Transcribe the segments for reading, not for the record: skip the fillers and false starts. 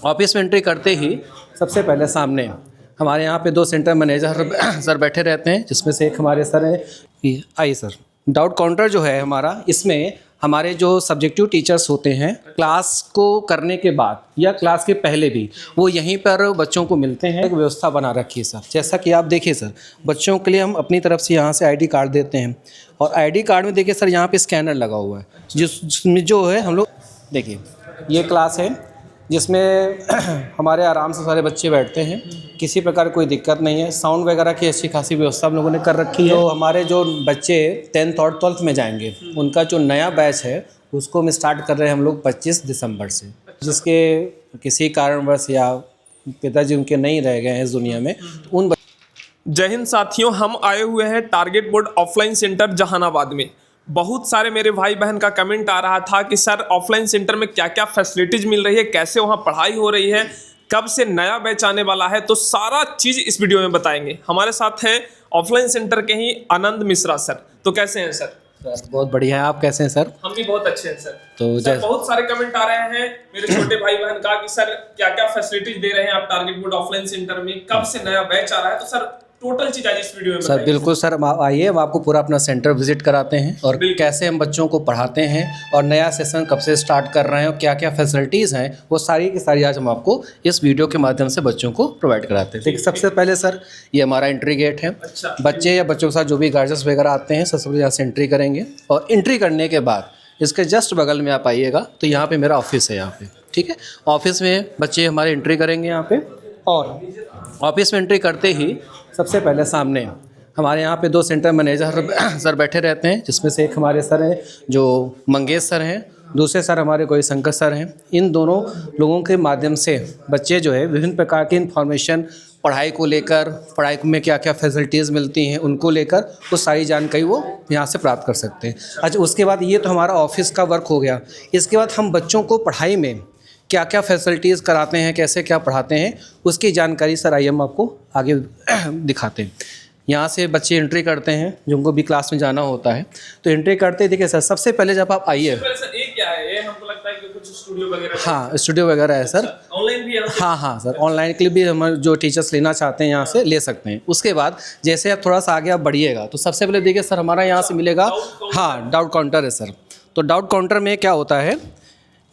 Office में entry करते ही सबसे पहले सामने हमारे यहाँ पे 2 सेंटर मैनेजर सर बैठे रहते हैं, जिसमें से एक हमारे सर हैं। आइए सर, डाउट काउंटर जो है हमारा, इसमें हमारे जो सब्जेक्टिव टीचर्स होते हैं क्लास को करने के बाद या क्लास के पहले भी वो यहीं पर बच्चों को मिलते हैं। एक व्यवस्था बना रखी है सर, जैसा कि आप देखिए सर, बच्चों के लिए हम अपनी तरफ से यहाँ से आईडी कार्ड देते हैं और आईडी कार्ड में देखिए सर यहाँ पे स्कैनर लगा हुआ है, जिसमें जो है हम लोग देखिए ये क्लास है जिसमें हमारे आराम से सारे बच्चे बैठते हैं, किसी प्रकार कोई दिक्कत नहीं है। साउंड वगैरह की अच्छी खासी व्यवस्था हम लोगों ने कर रखी है। तो हमारे जो बच्चे 10th और 12th में जाएंगे उनका जो नया बैच है उसको हम स्टार्ट कर रहे हैं हम लोग 25 दिसंबर से, जिसके किसी कारणवश या पिताजी उनके नहीं रह गए हैं इस दुनिया में, तो उन जय हिंद साथियों, हम आए हुए हैं target board offline centre Jehanabad में। बहुत सारे मेरे भाई बहन का कमेंट आ रहा था कि सर ऑफलाइन सेंटर में क्या क्या फैसिलिटीज़ मिल रही है, कैसे वहाँ पढ़ाई हो रही है, कब से नया बैच आने वाला है, तो सारा चीज़ इस वीडियो में बताएंगे। हमारे साथ हैं ऑफलाइन सेंटर के ही आनंद मिश्रा सर। तो कैसे हैं सर? सर बहुत बढ़िया है, आप कैसे हैं सर? हम भी बहुत अच्छे हैं सर। तो सर बहुत सारे कमेंट आ रहे हैं मेरे छोटे भाई बहन का कि सर क्या क्या फैसिलिटीज दे रहे हैं आप टारगेट बोर्ड ऑफलाइन सेंटर में, कब से नया बैच आ रहा है, तो सर टोटल चीज आज इस वीडियो में सर बिल्कुल सर, आप आइए, हम आपको पूरा अपना सेंटर विजिट कराते हैं और कैसे हम बच्चों को पढ़ाते हैं और नया सेशन कब से स्टार्ट कर रहे हैं और क्या क्या फैसिलिटीज़ हैं वो सारी की सारी आज हम आपको इस वीडियो के माध्यम से बच्चों को प्रोवाइड कराते हैं। देखिए सबसे पहले सर ये हमारा एंट्री गेट है। अच्छा। बच्चे या बच्चों के साथ जो भी गार्जियंस वगैरह आते हैं सबसे पहले यहाँ से एंट्री करेंगे और एंट्री करने के बाद इसके जस्ट बगल में आप आइएगा तो यहाँ पे मेरा ऑफिस है यहाँ पे, ठीक है। ऑफिस में बच्चे हमारे एंट्री करेंगे यहाँ पे और ऑफिस में एंट्री करते ही सबसे पहले सामने हमारे यहाँ पे 2 सेंटर मैनेजर सर बैठे रहते हैं, जिसमें से एक हमारे सर हैं जो मंगेश सर हैं, दूसरे सर हमारे कोई शंकर सर हैं। इन दोनों लोगों के माध्यम से बच्चे जो है विभिन्न प्रकार की इन्फॉर्मेशन पढ़ाई को लेकर, पढ़ाई में क्या क्या फैसिलिटीज़ मिलती हैं उनको लेकर वो सारी जानकारी वो यहाँ से प्राप्त कर सकते हैं। अच्छा, उसके बाद ये तो हमारा ऑफिस का वर्क हो गया। इसके बाद हम बच्चों को पढ़ाई में क्या क्या फैसिलिटीज़ कराते हैं, कैसे क्या पढ़ाते हैं, उसकी जानकारी सर आइए हम आपको आगे दिखाते हैं। यहाँ से बच्चे एंट्री करते हैं जिनको भी क्लास में जाना होता है, तो एंट्री करते देखिए सर सबसे पहले जब आप आइए, क्या है ये? हमको लगता है कि कुछ स्टूडियो वगैरह। हाँ स्टूडियो वगैरह है सर, ऑनलाइन भी है। हाँ सर, ऑनलाइन के लिए भी हम जो टीचर्स लेना चाहते हैं यहाँ से ले सकते हैं। उसके बाद जैसे आप थोड़ा सा आगे आप बढ़िएगा तो सबसे पहले देखिए सर हमारा यहाँ से मिलेगा, हाँ डाउट काउंटर है सर। तो डाउट काउंटर में क्या होता है,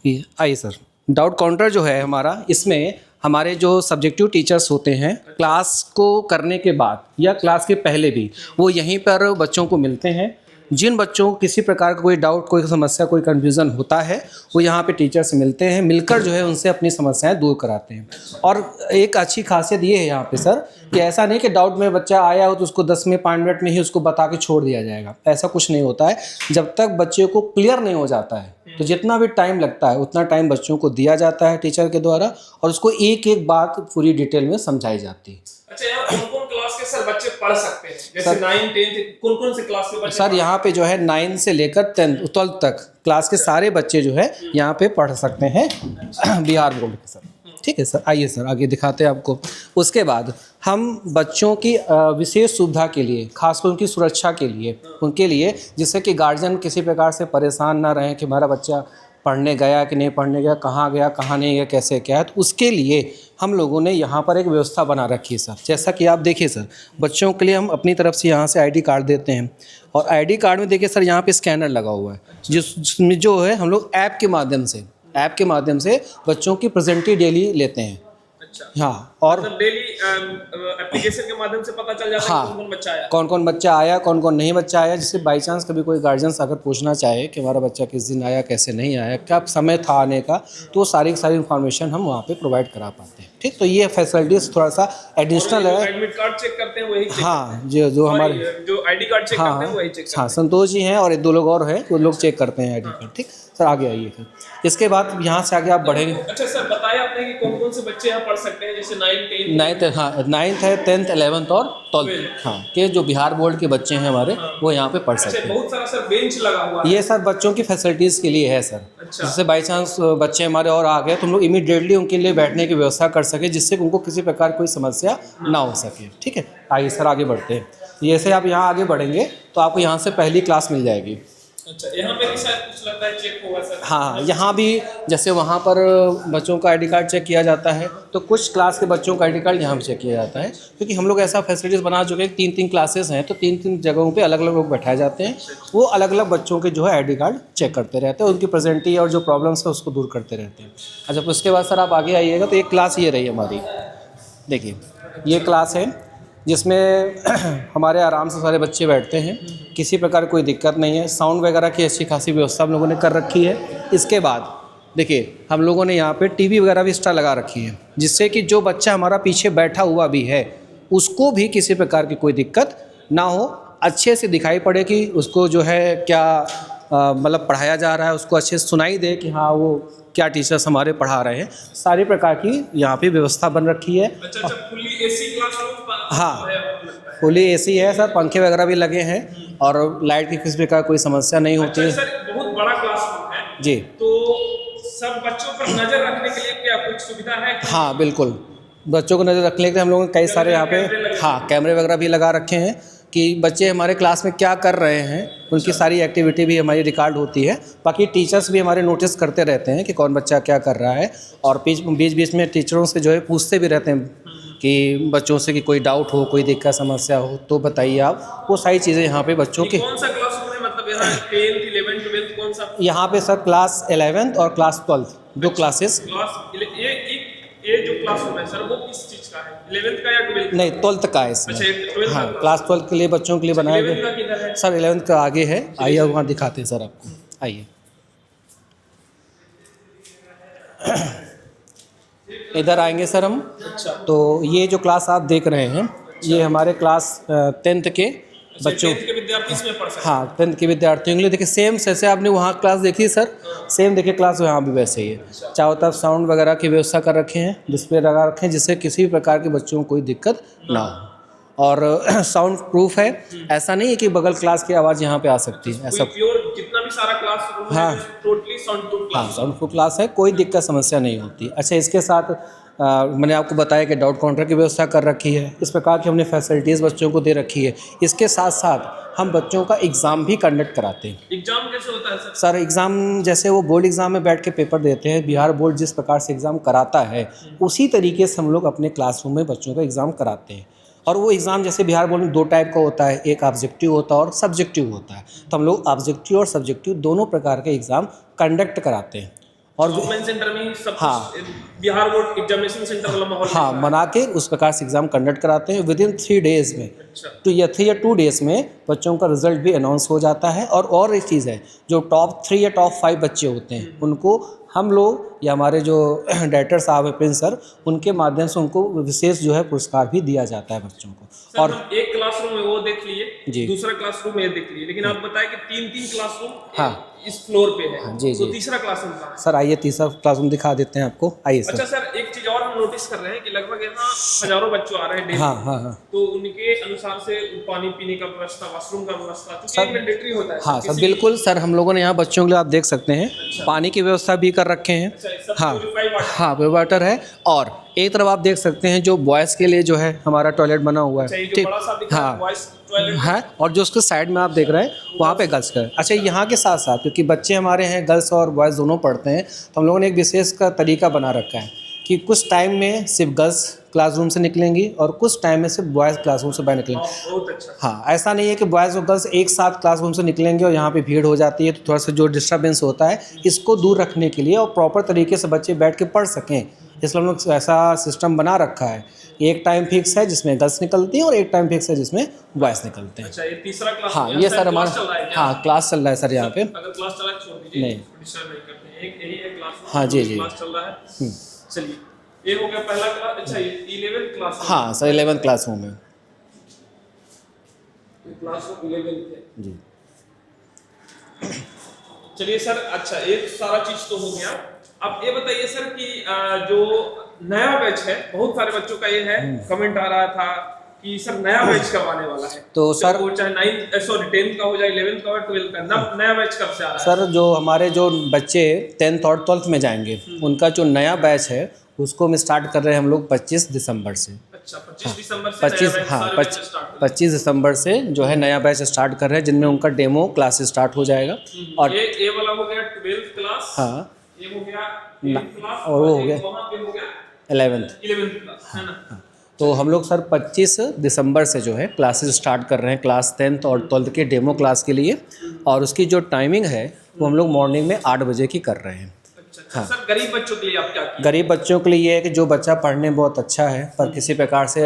आइए सर, डाउट काउंटर जो है हमारा, इसमें हमारे जो सब्जेक्टिव टीचर्स होते हैं क्लास को करने के बाद या क्लास के पहले भी वो यहीं पर बच्चों को मिलते हैं। जिन बच्चों को किसी प्रकार का कोई डाउट, कोई समस्या, कोई कन्फ्यूज़न होता है वो यहाँ पे टीचर से मिलते हैं, मिलकर जो है उनसे अपनी समस्याएं दूर कराते हैं। और एक अच्छी खासियत ये है यहाँ पे सर कि ऐसा नहीं कि डाउट में बच्चा आया हो तो उसको 10 में 5 मिनट में ही उसको बता के छोड़ दिया जाएगा, ऐसा कुछ नहीं होता है। जब तक बच्चे को क्लियर नहीं हो जाता है तो जितना भी टाइम लगता है उतना टाइम बच्चों को दिया जाता है टीचर के द्वारा और उसको एक एक बात पूरी डिटेल में समझाई जाती है। अच्छा, यहाँ कौन-कौन क्लास के सर बच्चे पढ़ सकते हैं? जैसे 9, 10 कौन-कौन से क्लास के बच्चे? सर यहाँ पे जो है 9 से लेकर 10th 12th तक क्लास के सारे बच्चे जो है यहाँ पे पढ़ सकते हैं बिहार बोर्ड के सर, ठीक है सर। आइए सर आगे दिखाते हैं आपको। उसके बाद हम बच्चों की विशेष सुविधा के लिए, खासकर उनकी सुरक्षा के लिए, उनके लिए जिससे कि गार्जियन किसी प्रकार से परेशान ना रहें कि हमारा बच्चा पढ़ने गया कि नहीं पढ़ने गया, कहाँ गया कहाँ नहीं गया, कैसे क्या है, तो उसके लिए हम लोगों ने यहाँ पर एक व्यवस्था बना रखी है सर। जैसा कि आप देखिए सर, बच्चों के लिए हम अपनी तरफ से यहाँ से आईडी कार्ड देते हैं और आईडी कार्ड में देखिए सर यहाँ पे स्कैनर लगा हुआ है, जिसमें जो है हम लोग ऐप के माध्यम से बच्चों की प्रेजेंटी डेली लेते हैं। अच्छा, हाँ, और मतलब डेली एप्लीकेशन के माध्यम से पता चल जाता है कौन बच्चा आया, कौन बच्चा आया, कौन नहीं बच्चा आया, जिससे बाई चांस कभी कोई गार्जियंस अगर पूछना चाहे कि हमारा बच्चा किस दिन आया, कैसे नहीं आया, क्या समय था आने का, तो सारी इन्फॉर्मेशन हम वहाँ पे प्रोवाइड करा पाते हैं। ठीक, तो ये फैसिलिटीज थोड़ा सा एडिशनल है। एडमिट कार्ड चेक करते हैं वही चेक, हाँ जो हमारे जो आईडी कार्ड चेक करते हैं वही चेक करते हैं। हाँ, संतोष जी हैं और 1-2 लोग और हैं, वो लोग चेक करते हैं आईडी कार्ड। ठीक सर, आगे आइए फिर। इसके बाद यहाँ से आगे आप बढ़ेंगे। अच्छा सर, बताया आपने कि कौन कौन से बच्चे यहाँ पढ़ सकते हैं, जैसे 9th हाँ 9th है, 10th 11th और 12th, हाँ के जो बिहार बोर्ड के बच्चे हैं हमारे वो यहाँ पे पढ़ सकते हैं। बहुत सारा सर बेंच लगा हुआ है। ये सर बच्चों की फैसिलिटीज़ के लिए है सर। अच्छा। जिससे बाई चांस बच्चे हमारे और आ गए तो हम लोग इमीडिएटली उनके लिए बैठने की व्यवस्था कर सके, जिससे उनको किसी प्रकार कोई समस्या ना हो सके। ठीक है, आइए सर आगे बढ़ते हैं। जैसे आप यहाँ आगे बढ़ेंगे तो आपको यहाँ से पहली क्लास मिल जाएगी। अच्छा, यहाँ पे भी शायद कुछ लगता है चेक होगा सर। हाँ, यहाँ भी जैसे वहाँ पर बच्चों का आईडी कार्ड चेक किया जाता है, तो कुछ क्लास के बच्चों का आईडी कार्ड यहाँ भी चेक किया जाता है, क्योंकि हम लोग ऐसा फैसिलिटीज़ बना चुके हैं, 3-3 क्लासेस हैं, तो 3-3 जगहों पे अलग अलग लोग बैठाए जाते हैं, वो अलग अलग बच्चों के जो है आईडी कार्ड चेक करते रहते हैं, उनकी प्रेजेंटी और जो प्रॉब्लम्स है उसको दूर करते रहते हैं। अच्छा, उसके बाद सर आप आगे आइएगा तो एक क्लास ये रही हमारी, देखिए ये क्लास है जिसमें हमारे आराम से सारे बच्चे बैठते हैं, किसी प्रकार कोई दिक्कत नहीं है, साउंड वगैरह की अच्छी खासी व्यवस्था हम लोगों ने कर रखी है। इसके बाद देखिए हम लोगों ने यहाँ पे टीवी वगैरह भी एक्स्ट्रा लगा रखी है, जिससे कि जो बच्चा हमारा पीछे बैठा हुआ भी है उसको भी किसी प्रकार की कोई दिक्कत ना हो, अच्छे से दिखाई पड़े कि उसको जो है क्या मतलब पढ़ाया जा रहा है, उसको अच्छे से सुनाई दे कि हाँ वो क्या टीचर्स हमारे पढ़ा रहे हैं। सारी प्रकार की यहाँ पे व्यवस्था बन रखी है। अच्छा, फुल्ली एसी क्लासरूम? हाँ, फुली एसी है सर, पंखे वगैरह भी लगे हैं और लाइट की किसी प्रकार कोई समस्या नहीं होती है। अच्छा सर, बहुत बड़ा क्लासरूम है जी, तो सब बच्चों पर नजर रखने के लिए क्या कुछ सुविधा है? हाँ बिल्कुल, बच्चों को नज़र रखने के लिए हम लोगों ने कई सारे यहाँ पे कैमरे वगैरह भी लगा रखे हैं कि बच्चे हमारे क्लास में क्या कर रहे हैं, उनकी सारी एक्टिविटी भी हमारी रिकॉर्ड होती है। बाकी टीचर्स भी हमारे नोटिस करते रहते हैं कि कौन बच्चा क्या कर रहा है, और बीच बीच में टीचरों से जो है पूछते भी रहते हैं कि बच्चों से कि कोई डाउट हो, कोई दिक्कत समस्या हो तो बताइए आप। वो सारी चीज़ें यहाँ पे बच्चों की। कौन सा क्लासरूम है, मतलब यहाँ 10th 11th 12th कौन सा? यहाँ पे सर क्लास 11th और क्लास 12th दो क्लासेस। ये जो क्लासरूम है सर वो किस चीज का है, 11th का या 12th? नहीं, 12th का है इसमें। अच्छा, 12th हाँ, का क्लास 12 के लिए बच्चों के लिए बनाया 11th का गया किधर है? सर, 11th का आगे है, आइए वहाँ दिखाते हैं सर आपको, आइए। इधर आएंगे सर हम। अच्छा, तो ये जो क्लास आप देख रहे हैं ये हमारे क्लास 10th के बच्चों, 10th के विद्यार्थी इसमें पढ़ सकते हैं? हाँ 10th के विद्यार्थियों के लिए। देखिए सेम जैसे आपने वहाँ क्लास देखी सर, सेम देखिए क्लास यहाँ भी वैसे ही है। चारों तरफ साउंड वगैरह की व्यवस्था कर रखे हैं, डिस्प्ले लगा रखे हैं, जिससे किसी भी प्रकार के बच्चों को कोई दिक्कत ना हो, और साउंड प्रूफ है। ऐसा नहीं है कि बगल क्लास की आवाज़ यहाँ पे आ सकती है, ऐसा। प्योर जितना भी सारा क्लासरूम है टोटली साउंड प्रूफ हाँ, क्लास। साउंड प्रूफ क्लास है, कोई दिक्कत समस्या नहीं होती। अच्छा, इसके साथ मैंने आपको बताया कि डाउट काउंटर की व्यवस्था कर रखी है, इस प्रकार की हमने फैसिलिटीज़ बच्चों को दे रखी है। इसके साथ साथ हम बच्चों का एग्ज़ाम भी कंडक्ट कराते हैं। एग्जाम कैसे होता है सर? सर एग्ज़ाम जैसे वो बोर्ड एग्ज़ाम में बैठ के पेपर देते हैं, बिहार बोर्ड जिस प्रकार से एग्ज़ाम कराता है उसी तरीके से हम लोग अपने क्लासरूम में बच्चों का एग्ज़ाम कराते हैं। और वो एग्ज़ाम जैसे बिहार बोर्ड में 2 टाइप का होता है, एक ऑब्जेक्टिव होता है और सब्जेक्टिव होता है, तो हम लोग ऑब्जेक्टिव और सब्जेक्टिव दोनों प्रकार के एग्ज़ाम कंडक्ट कराते हैं। और ऑफलाइन सेंटर में सब हाँ, बिहार बोर्ड एग्जामिनेशन सेंटर वाला माहौल हाँ बना के उस प्रकार से एग्ज़ाम कंडक्ट कराते हैं विदिन 3 डेज़ में। अच्छा, तो या 3 या 2 डेज़ में बच्चों का रिजल्ट भी अनाउंस हो जाता है। और एक चीज़ है, जो टॉप 3 या टॉप 5 बच्चे होते हैं उनको हम लोग या हमारे जो डायरेक्टर साहब है प्रिंस सर, उनके माध्यम से उनको विशेष जो है पुरस्कार भी दिया जाता है बच्चों को। और एक क्लासरूम है वो देख लिए जी, दूसरा क्लासरूम ये देख लिए, लेकिन आप बताएं कि 3-3 क्लासरूम हाँ इस फ्लोर पे है। हाँ, जी तो जी तीसरा क्लासरूम कहाँ है? सर, आइए तीसरा क्लासरूम दिखा देते हैं आपको, आइए अच्छा सर। सर, एक चीज और हम नोटिस कर रहे हैं कि लगभग यहाँ हजारों बच्चे आ रहे हैं डेली। हाँ हाँ हाँ तो उनके अनुसार से पानी पीने का व्यवस्था, वॉशरूम का व्यवस्था, सर, क्योंकि मैंडेटरी होता है। हाँ सर, बिल्कुल सर, हम लोगों ने यहाँ बच्चों के लिए आप देख सकते हैं पानी की व्यवस्था भी कर रखे हैं। हाँ हाँ, प्योर वाटर है। और एक तरफ आप देख सकते हैं जो बॉयज़ के लिए जो है हमारा टॉयलेट बना हुआ है, ठीक, हाँ है। और जो उसके साइड में आप देख रहे हैं वहाँ पे गर्ल्स का। अच्छा, यहाँ के साथ साथ क्योंकि बच्चे हमारे हैं गर्ल्स और बॉयज़ दोनों पढ़ते हैं, तो हम लोगों ने एक विशेष का तरीका बना रखा है कि कुछ टाइम में सिर्फ गर्ल्स क्लासरूम से निकलेंगी और कुछ टाइम में सिर्फ बॉयज़ क्लासरूम से बाहर निकलेंगे। बहुत अच्छा। हाँ, ऐसा नहीं है कि बॉयज़ और गर्ल्स एक साथ क्लासरूम से निकलेंगे और यहाँ पे भीड़ हो जाती है, तो थोड़ा सा जो डिस्टर्बेंस होता है इसको दूर रखने के लिए और प्रॉपर तरीके से बच्चे बैठ के पढ़ सकें, इसलिए हम लोग ऐसा सिस्टम बना रखा है। एक टाइम फिक्स है जिसमें गर्ल्स निकलती हैं और एक टाइम फिक्स है जिसमें बॉयज़ निकलते हैं। अच्छा, ये तीसरा क्लास? हाँ, ये सर हमारा, हाँ क्लास चल रहा है सर यहाँ पे। अगर क्लास चला छोड़ दीजिए, नहीं, डिस्टर्ब नहीं करते हैं, एक यही है क्लास। हाँ जी जी, क्लास चल रहा है। चलिए, ये हो गया पहला क्लास। अच्छा, ये 11th क्लास? हाँ सर, 11th क्लासरूम है क्लासरूम 11th है जी। चलिए सर, अच्छा एक सारा चीज तो हो गया। अब ये बताइए सर कि जो नया बैच है, बहुत सारे बच्चों का ये है कमेंट आ रहा था कि सर नया बैच कब आने वाला है? तो सर वो चाहे 10th का हो जाए, 11th का हो, 12th का, नया बैच कब से आ रहा है? सर, जो हमारे जो बच्चे 10th और 12th में जाएंगे उनका जो नया बैच है उसको हम स्टार्ट कर रहे हैं हम लोग 25 दिसंबर से। अच्छा 25 दिसंबर से 25 नया बैच, हाँ सारे बैच स्टार्ट 25 दिसंबर से जो है नया बैच स्टार्ट कर रहे हैं, जिनमें उनका डेमो क्लास स्टार्ट हो जाएगा। और ये वाला हो गया 12th क्लास, हाँ, ये हो गया 8th क्लास, और वो हो एक गया वहाँ पे हो गया 11th। 11th क्लास, है ना। तो हम लोग सर 25 दिसंबर से जो है क्लासेस स्टार्ट कर रहे हैं क्लास 10th और 12th के डेमो क्लास के लिए, और उसकी जो टाइमिंग है वो हम लोग मॉर्निंग में 8 बजे की कर रहे हैं। अच्छा सर, गरीब बच्चों के लिए आप क्या किए? गरीब बच्चों के लिए ये है कि जो बच्चा पढ़ने में बहुत अच्छा है पर किसी प्रकार से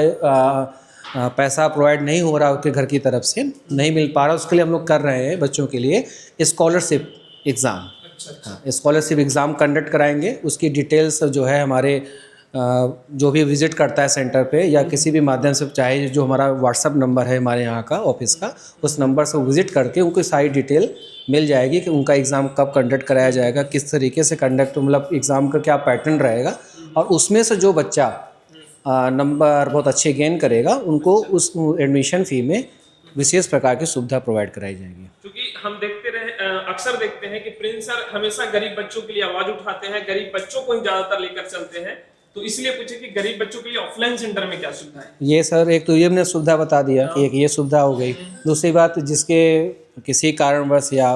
पैसा प्रोवाइड नहीं हो रहा उसके घर की तरफ से, नहीं मिल पा रहा, उसके लिए हम लोग कर रहे हैं बच्चों के लिए स्कॉलरशिप एग्ज़ाम। हाँ, स्कॉलरशिप एग्ज़ाम कंडक्ट कराएंगे। उसकी डिटेल्स जो है हमारे जो भी विज़िट करता है सेंटर पे या किसी भी माध्यम से, चाहे जो हमारा व्हाट्सअप नंबर है हमारे यहाँ का ऑफिस का, उस नंबर से विज़िट करके उनको सारी डिटेल मिल जाएगी कि उनका एग्ज़ाम कब कंडक्ट कराया जाएगा, किस तरीके से कंडक्ट, मतलब एग्ज़ाम का क्या पैटर्न रहेगा, और उसमें से जो बच्चा नंबर बहुत अच्छे गेन करेगा उनको उस एडमिशन फ़ी में विशेष प्रकार की सुविधा प्रोवाइड कराई जाएगी। क्योंकि हम अक्सर देखते हैं कि प्रिंस सर हमेशा गरीब बच्चों के लिए आवाज उठाते हैं, गरीब बच्चों को ही ज्यादातर लेकर चलते हैं, तो इसलिए पूछे कि गरीब बच्चों के लिए ऑफलाइन सेंटर में क्या सुविधा है? ये सर एक तो ये हमने सुविधा बता दिया कि एक ये सुविधा हो गई। दूसरी बात, जिसके किसी कारणवश या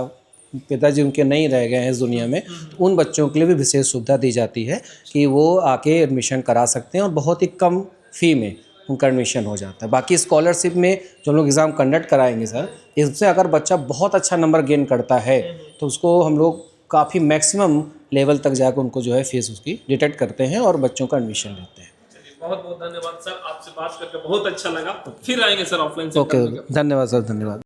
पिताजी उनके नहीं रह गए हैं इस दुनिया में, तो उन बच्चों के लिए भी विशेष सुविधा दी जाती है कि वो आके एडमिशन करा सकते हैं और बहुत ही कम फ़ी में उनका एडमिशन हो जाता है। बाकी स्कॉलरशिप में जो हम लोग एग्ज़ाम कंडक्ट कराएंगे सर, इससे अगर बच्चा बहुत अच्छा नंबर गेन करता है तो उसको हम लोग काफ़ी मैक्सिमम लेवल तक जाकर उनको जो है फीस उसकी डिटेक्ट करते हैं और बच्चों का एडमिशन लेते हैं। बहुत बहुत धन्यवाद सर, आपसे बात करके बहुत अच्छा लगा। फिर आएंगे सर ऑफलाइन ओके, धन्यवाद सर, धन्यवाद।